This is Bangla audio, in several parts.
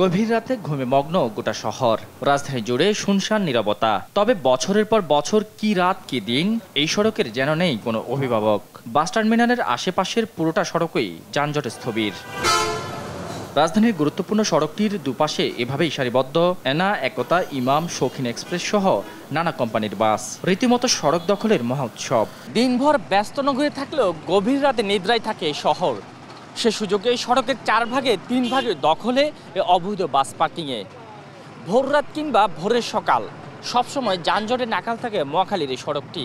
গভীর রাতে ঘুমে মগ্ন গোটা শহর, রাজধানী জুড়ে শুনশান নীরবতা। তবে বছরের পর বছর কি রাত কি দিন এই সড়কের যেন নেই কোনো অভিভাবক। বাস টার্মিনালের আশেপাশের পুরোটা সড়কই যানজটে স্থবির। রাজধানীর গুরুত্বপূর্ণ সড়কটির দুপাশে এভাবেই সারিবদ্ধ এনা, একতা, ইমাম, শৌখিন এক্সপ্রেস সহ নানা কোম্পানির বাস। রীতিমতো সড়ক দখলের মহা উৎসব। দিনভর ব্যস্ত নগরী থাকলেও গভীর রাতে নিদ্রায় থাকে এই শহর। সে সুযোগে সড়কের 4 ভাগে 3 ভাগে দখলে অবৈধ বাস পার্কিংয়ে। ভোর রাত কিংবা ভোরের সকাল সবসময় যানজটে নাকাল থাকে মহাখালীর এই সড়কটি।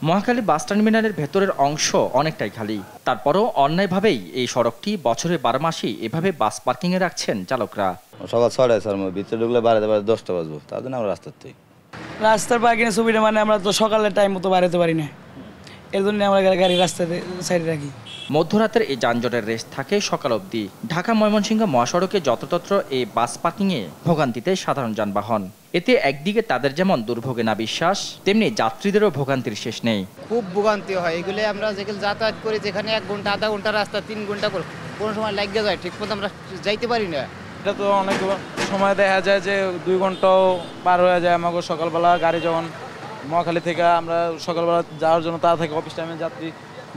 মহাখালী বাস টার্মিনালের ভেতরের অংশ অনেকটাই খালি, তারপরও অন্যায়ভাবেই এই সড়কটি বছরের 12 মাসই এভাবে বাস পার্কিংয়ে রাখছেন চালকরা। সকাল 6টায় স্যার ভিতরে ঢুকলে বাড়াতে 10টা বাজবো, তার জন্য আমরা রাস্তার পার্কিংয়ের সুবিধা মানে আমরা তো সকালের টাইম মতো বাড়াতে পারি না, এর জন্য আমরা গাড়ি রাস্তাতে সাইডে রাখি। মধ্যরাতের এই যানজটের রেস থাকে সকাল অবধি। ঢাকা ময়মনসিংহ মহাসড়কে যত্রতত্র এই বাস পার্কিংয়ে ভোগান্তিতে সাধারণ যানবাহন। এতে একদিকে তাদের যেমন দুর্ভোগে না বিশ্বাস, তেমনি যাত্রীদেরও ভোগান্তির শেষ নেই। খুব ভোগান্তি হয় এগুলো। আমরা যেখানে যাতায়াত করি, যেখানে 1 ঘন্টা আধা ঘন্টা রাস্তা 3 ঘন্টা করে কোনো সময় লাগিয়ে যায়, ঠিক মতো আমরা যাইতে পারি না। এটা তো অনেক সময় দেখা যায় যে 2 ঘন্টাও পার হয়ে যায় আমাকে। সকালবেলা গাড়ি যখন মহাখালী থেকে আমরা সকালবেলা যাওয়ার জন্য তা থেকে অফিস টাইমে যাত্রী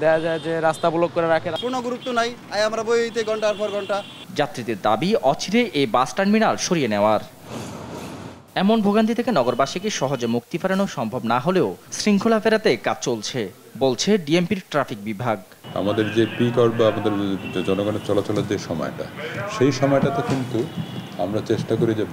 দেখা যায় যে রাস্তা ব্লক করে রাখে, কোনো গুরুত্ব নাই। আমরা বইতে ঘন্টার পর ঘন্টা। যাত্রীদের দাবি অচিরে এই বাস টার্মিনাল সরিয়ে নেওয়ার। এমন ভোগান্তি থেকে নগরবাসীকে সহজে মুক্তি ফেরানো সম্ভব না হলেও শৃঙ্খলা ফেরাতে কাজ চলছে বলছে ডিএমপির ট্রাফিক বিভাগ। আমাদের যে পিক আওয়ার বা আমাদের জনগণের চলাচলের যে সময়টা, সেই সময়টাতে কিন্তু আমরা চেষ্টা করি যে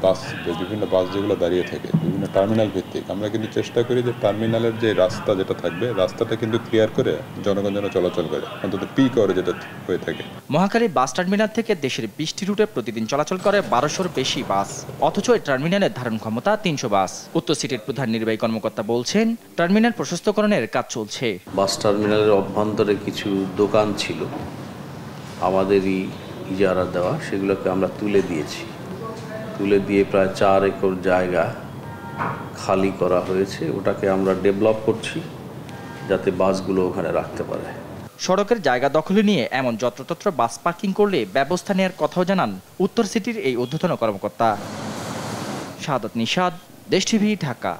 বিভিন্ন বাস যেগুলো দাঁড়িয়ে থাকে বিভিন্ন টার্মিনাল ভিত্তিক, আমরা কিন্তু চেষ্টা করি যে টার্মিনালের যে রাস্তা যেটা থাকবে রাস্তাটা কিন্তু ক্লিয়ার করে জনগণ যেন চলাচল করে, অন্তত পিক আওয়ারে যেটা হয়ে থাকে। মহাখালী বাস টার্মিনাল থেকে দেশের 20টি রুটে প্রতিদিন চলাচল করে 1200-র বেশি বাস, অথচ এই টার্মিনালের ধারণ ক্ষমতা 300 বাস। উত্তর সিটির প্রধান নির্বাহী কর্মকর্তা বলছেন, টার্মিনাল প্রশস্তকরণের কাজ চলছে। বাস টার্মিনালের অভ্যন্তরে কিছু দোকান ছিল আমাদেরই ইজারা দেওয়া, সেগুলোকে আমরা তুলে দিয়ে প্রায় 4 একর জায়গা খালি করা হয়েছে। ওটাকে আমরা ডেভেলপ করছি যাতে বাসগুলো ওখানে রাখতে পারে। সড়কের জায়গা দখলে নিয়ে এমন যত্রতত্র বাস পার্কিং করলে ব্যবস্থা নেওয়ার কথাও জানান উত্তর সিটির এই ঊর্ধ্বতন কর্মকর্তা। শাহাদাত নিশাদ, দেশ টিভি, ঢাকা।